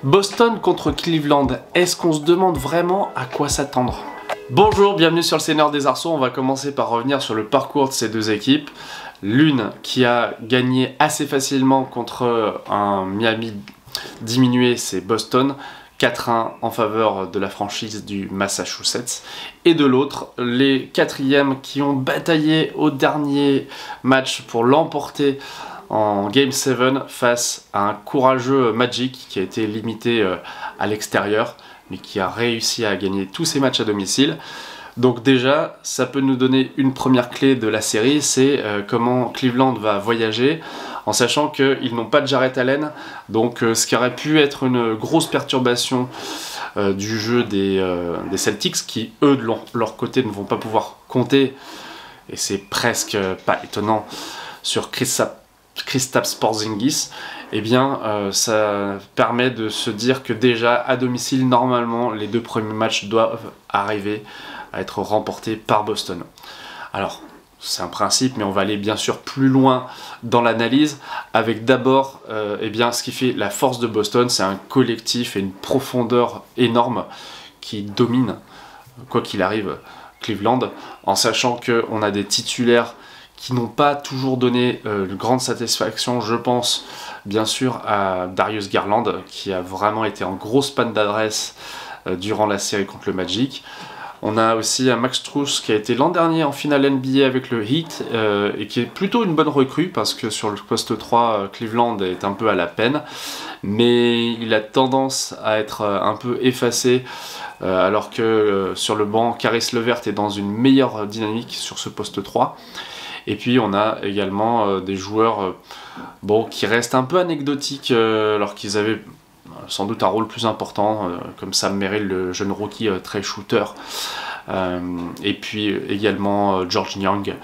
Boston contre Cleveland, est-ce qu'on se demande vraiment à quoi s'attendre? Bonjour, bienvenue sur le Seigneur des Arceaux. On va commencer par revenir sur le parcours de ces deux équipes. L'une qui a gagné assez facilement contre un Miami diminué, c'est Boston. 4-1 en faveur de la franchise du Massachusetts. Et de l'autre, les quatrièmes qui ont bataillé au dernier match pour l'emporter en Game 7 face à un courageux Magic qui a été limité à l'extérieur, mais qui a réussi à gagner tous ses matchs à domicile. Donc déjà, ça peut nous donner une première clé de la série, c'est comment Cleveland va voyager, en sachant qu'ils n'ont pas de Jarrett Allen, donc ce qui aurait pu être une grosse perturbation du jeu des Celtics, qui eux de leur côté ne vont pas pouvoir compter, et c'est presque pas étonnant, sur Kristaps Porzingis. Eh bien, ça permet de se dire que déjà à domicile, normalement, les deux premiers matchs doivent arriver à être remportés par Boston. Alors, c'est un principe, mais on va aller bien sûr plus loin dans l'analyse, avec d'abord eh bien, ce qui fait la force de Boston, c'est un collectif et une profondeur énorme qui domine, quoi qu'il arrive, Cleveland, en sachant qu'on a des titulaires qui n'ont pas toujours donné une grande satisfaction. Je pense bien sûr à Darius Garland, qui a vraiment été en grosse panne d'adresse durant la série contre le Magic. On a aussi un Max Strus qui a été l'an dernier en finale NBA avec le Heat et qui est plutôt une bonne recrue parce que sur le poste 3, Cleveland est un peu à la peine, mais il a tendance à être un peu effacé alors que sur le banc, Caris LeVert est dans une meilleure dynamique sur ce poste 3. Et puis on a également des joueurs qui restent un peu anecdotiques alors qu'ils avaient sans doute un rôle plus important, comme Sam Merrill, le jeune rookie très shooter. Et puis également George Niang,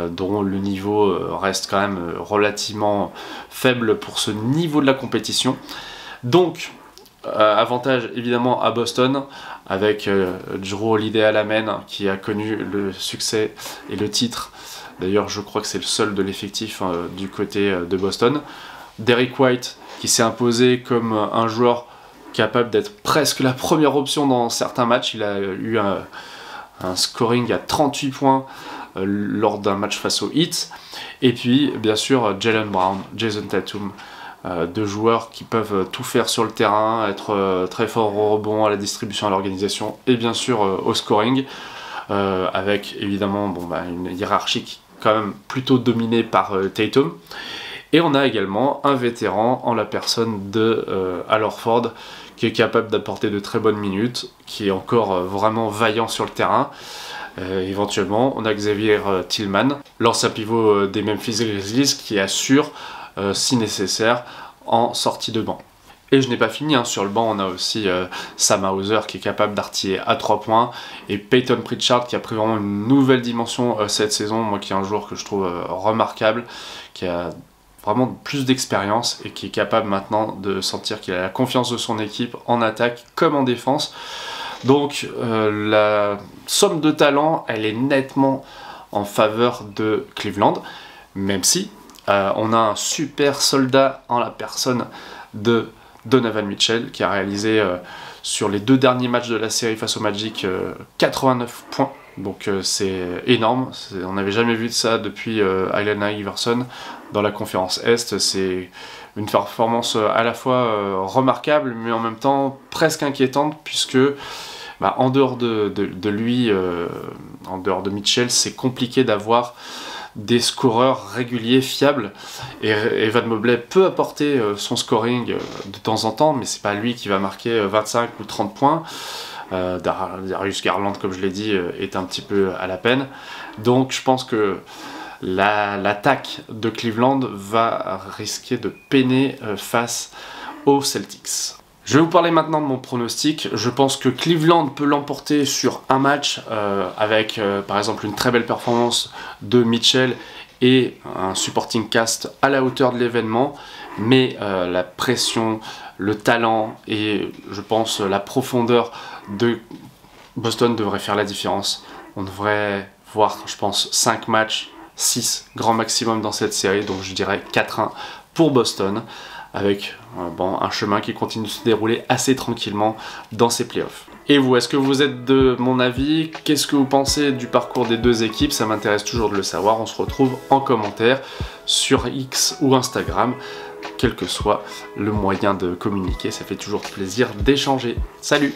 dont le niveau reste quand même relativement faible pour ce niveau de la compétition. Donc, avantage évidemment à Boston, avec Jrue Holiday à la main, qui a connu le succès et le titre. D'ailleurs, je crois que c'est le seul de l'effectif du côté de Boston. Derrick White, qui s'est imposé comme un joueur capable d'être presque la première option dans certains matchs. Il a eu un scoring à 38 points lors d'un match face aux Heat. Et puis, bien sûr, Jaylen Brown, Jason Tatum, deux joueurs qui peuvent tout faire sur le terrain, être très forts au rebond, à la distribution, à l'organisation, et bien sûr au scoring, avec évidemment une hiérarchie qui est quand même plutôt dominée par Tatum. Et on a également un vétéran en la personne de Al Horford, qui est capable d'apporter de très bonnes minutes, qui est encore vraiment vaillant sur le terrain. Éventuellement, on a Xavier Tillman, l'ancien pivot des Memphis Grizzlies, qui assure, si nécessaire, en sortie de banc. Et je n'ai pas fini, sur le banc on a aussi Sam Hauser qui est capable d'artiller à 3 points, et Peyton Pritchard qui a pris vraiment une nouvelle dimension cette saison, moi qui est un joueur que je trouve remarquable, qui a vraiment plus d'expérience et qui est capable maintenant de sentir qu'il a la confiance de son équipe en attaque comme en défense. Donc la somme de talent, elle est nettement en faveur de Cleveland, même si on a un super soldat en la personne de Donovan Mitchell, qui a réalisé sur les deux derniers matchs de la série face au Magic 89 points. Donc c'est énorme, on n'avait jamais vu de ça depuis Allen Iverson dans la conférence Est. C'est une performance à la fois remarquable, mais en même temps presque inquiétante, puisque en dehors de lui, en dehors de Mitchell, c'est compliqué d'avoir des scoreurs réguliers, fiables, et Evan Mobley peut apporter son scoring de temps en temps, mais c'est pas lui qui va marquer 25 ou 30 points. Darius Garland, comme je l'ai dit, est un petit peu à la peine. Donc je pense que l'attaque de Cleveland va risquer de peiner face aux Celtics. Je vais vous parler maintenant de mon pronostic. Je pense que Cleveland peut l'emporter sur un match avec par exemple une très belle performance de Mitchell et un supporting cast à la hauteur de l'événement, mais la pression, le talent et je pense la profondeur de Boston devrait faire la différence. On devrait voir, je pense, 5 matchs, 6 grand maximum dans cette série, donc je dirais 4-1 pour Boston, avec un chemin qui continue de se dérouler assez tranquillement dans ces playoffs. Et vous, est-ce que vous êtes de mon avis? Qu'est-ce que vous pensez du parcours des deux équipes? Ça m'intéresse toujours de le savoir. On se retrouve en commentaire sur X ou Instagram, quel que soit le moyen de communiquer. Ça fait toujours plaisir d'échanger. Salut!